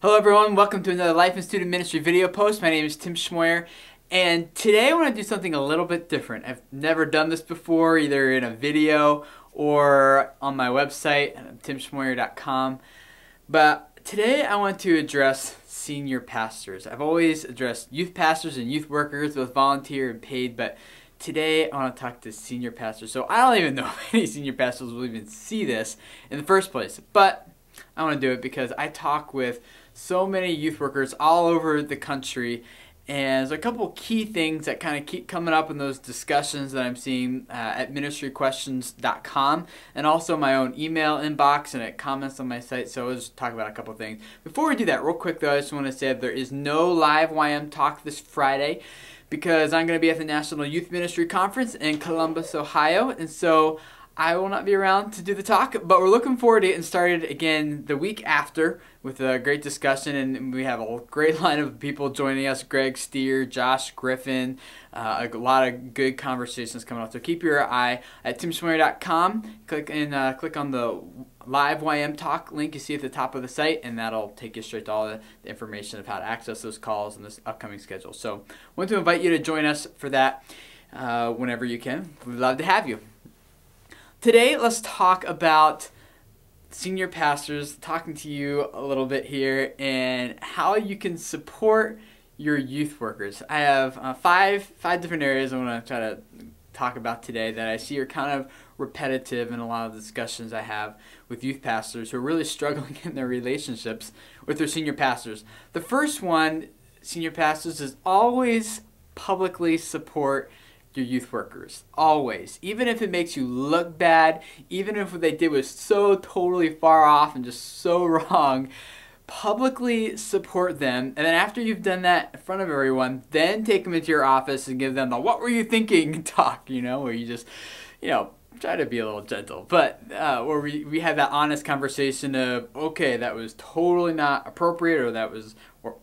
Hello everyone, welcome to another Life in Student Ministry video post. My name is Tim Schmoyer, and today I want to do something a little bit different. I've never done this before, either in a video or on my website, timschmoyer.com. But today I want to address senior pastors. I've always addressed youth pastors and youth workers, both volunteer and paid, but today I want to talk to senior pastors. So I don't even know if any senior pastors will even see this in the first place, but I want to do it because I talk with so many youth workers all over the country, and there's a couple key things that kind of keep coming up in those discussions that I'm seeing at ministryquestions.com, and also my own email inbox and at comments on my site. So I'll just talk about a couple things. Before we do that, real quick though, I just want to say that there is no live YM talk this Friday because I'm going to be at the National Youth Ministry Conference in Columbus, Ohio, and so I will not be around to do the talk, but we're looking forward to getting started again the week after with a great discussion, and we have a great line of people joining us: Greg Steer, Josh Griffin, a lot of good conversations coming up. So keep your eye at timschmoyer.com. Click on the live YM talk link you see at the top of the site, and that'll take you straight to all the information of how to access those calls and this upcoming schedule. So I want to invite you to join us for that whenever you can. We'd love to have you. Today, let's talk about senior pastors, talking to you a little bit here, and how you can support your youth workers. I have five different areas I want to try to talk about today that I see are kind of repetitive in a lot of the discussions I have with youth pastors who are really struggling in their relationships with their senior pastors. The first one, senior pastors, is always publicly support your youth workers. Always. Even if it makes you look bad, even if what they did was so totally far off and just so wrong, publicly support them. And then after you've done that in front of everyone, then take them into your office and give them the "what were you thinking" talk, where you just, try to be a little gentle, but where we have that honest conversation of, okay, that was totally not appropriate, or that was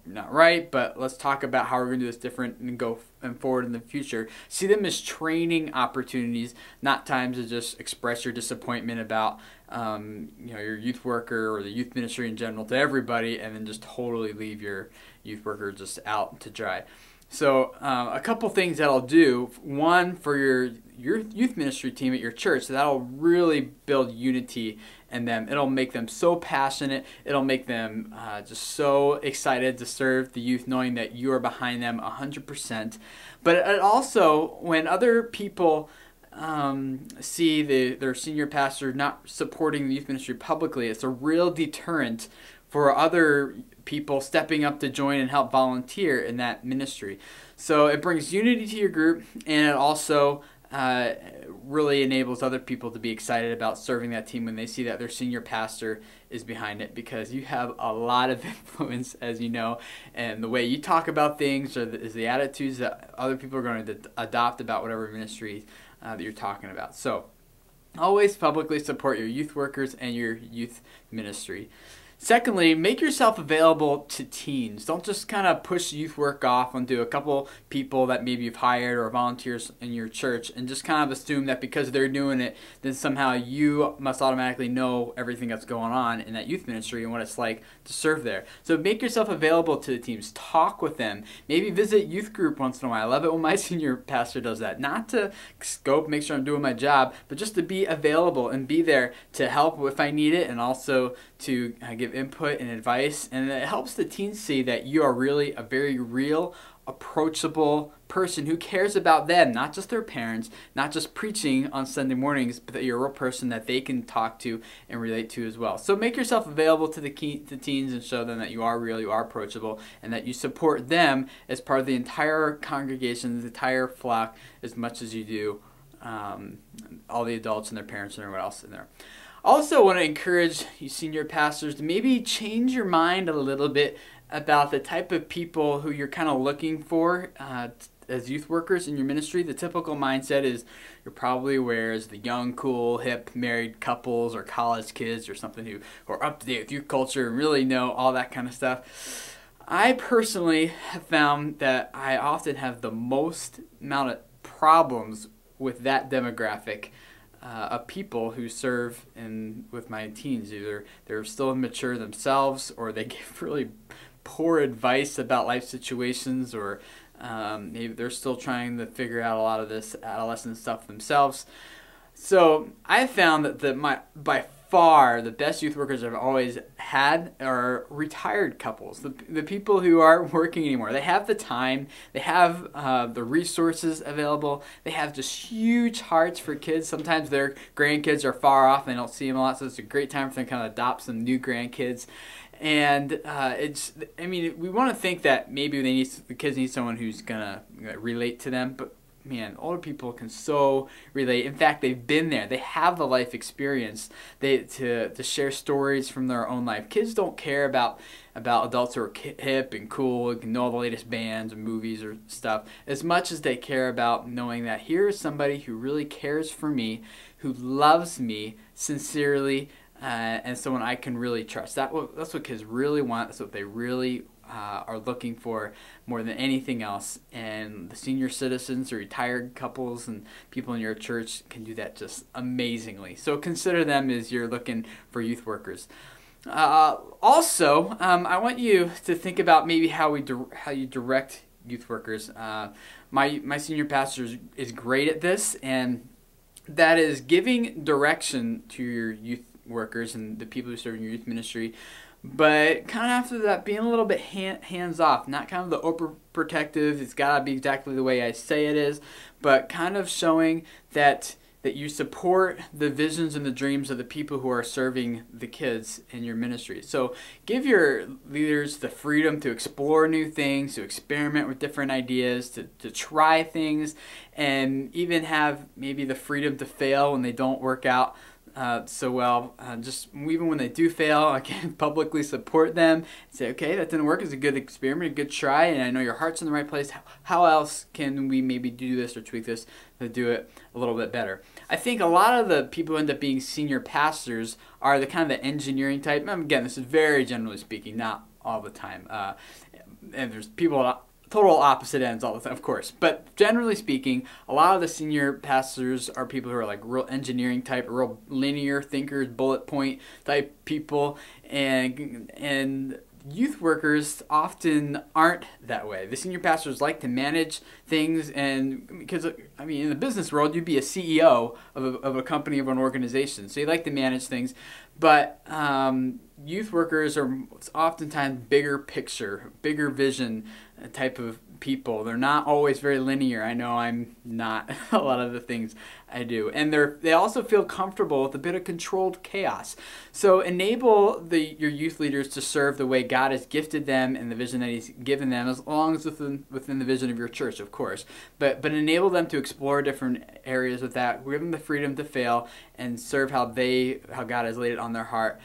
not right, but let's talk about how we're going to do this different and go forward in the future. See them as training opportunities, not times to just express your disappointment about your youth worker or the youth ministry in general to everybody, and then just totally leave your youth worker just out to dry. So a couple things that I'll do. One, for your youth ministry team at your church, that'll really build unity in them. It'll make them so passionate. It'll make them just so excited to serve the youth, knowing that you are behind them 100%. But it also, when other people see their senior pastor not supporting the youth ministry publicly, it's a real deterrent for other people stepping up to join and help volunteer in that ministry. So it brings unity to your group, and it also really enables other people to be excited about serving that team when they see that their senior pastor is behind it, because you have a lot of influence, as you know, and the way you talk about things is the attitudes that other people are going to adopt about whatever ministry that you're talking about. So always publicly support your youth workers and your youth ministry. Secondly, make yourself available to teens. Don't just kind of push youth work off onto a couple people that maybe you've hired or volunteers in your church and just kind of assume that because they're doing it, then somehow you must automatically know everything that's going on in that youth ministry and what it's like to serve there. So make yourself available to the teams. Talk with them. Maybe visit youth group once in a while. I love it when my senior pastor does that. Not to scope, make sure I'm doing my job, but just to be available and be there to help if I need it, and also to give input and advice. And it helps the teens see that you are really a very real, approachable person who cares about them, not just their parents, not just preaching on Sunday mornings, but that you're a real person that they can talk to and relate to as well. So make yourself available to the teens and show them that you are real, you are approachable, and that you support them as part of the entire congregation, the entire flock, as much as you do all the adults and their parents and everyone else in there. Also want to encourage you senior pastors to maybe change your mind a little bit about the type of people who you're kind of looking for as youth workers in your ministry. The typical mindset is you're probably aware as the young, cool, hip, married couples or college kids or something who are up to date with youth culture and really know all that kind of stuff. I personally have found that I often have the most amount of problems with that demographic of people who serve with my teens. Either they're still immature themselves, or they give really poor advice about life situations, or maybe they're still trying to figure out a lot of this adolescent stuff themselves. So I found that by far the best youth workers I've always had are retired couples, the people who aren't working anymore. They have the time, they have the resources available, they have just huge hearts for kids. Sometimes their grandkids are far off and they don't see them a lot, so it's a great time for them to kind of adopt some new grandkids. And we want to think that maybe the kids need someone who's gonna relate to them, but man, older people can so relate. In fact, they've been there. They have the life experience to share stories from their own life. Kids don't care about adults who are hip and cool and know all the latest bands and movies or stuff as much as they care about knowing that here's somebody who really cares for me, who loves me sincerely, and someone I can really trust. That's what kids really want. That's what they really are looking for more than anything else. And the senior citizens or retired couples and people in your church can do that just amazingly. So consider them as you're looking for youth workers. Also, I want you to think about maybe how you direct youth workers. My senior pastor is great at this, and that is giving direction to your youth workers and the people who serve in your youth ministry, but kind of after that being a little bit hands off, not kind of the overprotective, it's got to be exactly the way I say it is, but kind of showing that you support the visions and the dreams of the people who are serving the kids in your ministry. So give your leaders the freedom to explore new things, to experiment with different ideas, to try things, and even have maybe the freedom to fail when they don't work out so well. Just even when they do fail, I can publicly support them and say, okay, that didn't work. It's a good experiment, a good try, and I know your heart's in the right place. How else can we maybe do this or tweak this to do it a little bit better? I think a lot of the people who end up being senior pastors are the kind of the engineering type. Again, this is very generally speaking, not all the time. And there's people at total opposite ends all the time, of course. But generally speaking, a lot of the senior pastors are people who are like real engineering type, real linear thinkers, bullet point type people, and youth workers often aren't that way. The senior pastors like to manage things, and because in the business world, you'd be a CEO of a company, of an organization, so you like to manage things. But youth workers are oftentimes bigger picture, bigger vision type of people. They're not always very linear. I know I'm not a lot of the things I do. And they also feel comfortable with a bit of controlled chaos. So enable your youth leaders to serve the way God has gifted them and the vision that He's given them, as long as within the vision of your church, of course. But enable them to explore different areas with that. Give them the freedom to fail and serve how God has laid it on their heart.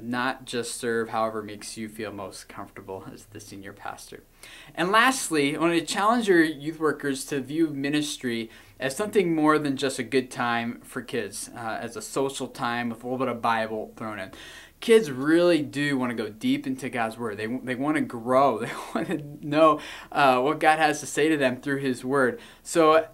Not just serve however makes you feel most comfortable as the senior pastor. And lastly, I want to challenge your youth workers to view ministry as something more than just a good time for kids, as a social time with a little bit of Bible thrown in. Kids really do want to go deep into God's Word. They want to grow. They want to know what God has to say to them through His Word. So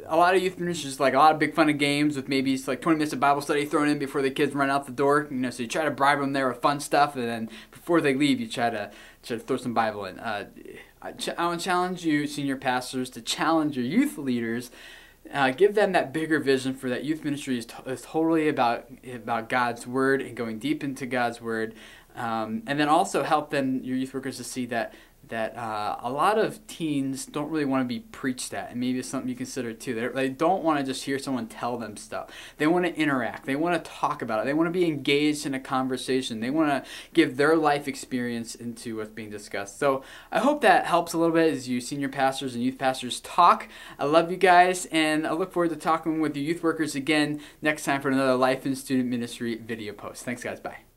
a lot of youth ministries, like a lot of big fun and games with maybe it's like 20 minutes of Bible study thrown in before the kids run out the door. So you try to bribe them there with fun stuff, and then before they leave, you try to throw some Bible in. I want to challenge you, senior pastors, to challenge your youth leaders. Give them that bigger vision for that youth ministry is totally about God's Word and going deep into God's Word, and then also help your youth workers to see that a lot of teens don't really want to be preached at, and maybe it's something you consider too. They don't want to just hear someone tell them stuff. They want to interact. They want to talk about it. They want to be engaged in a conversation. They want to give their life experience into what's being discussed. So I hope that helps a little bit as you senior pastors and youth pastors talk. I love you guys, and I look forward to talking with you youth workers again next time for another Life in Student Ministry video post. Thanks, guys. Bye.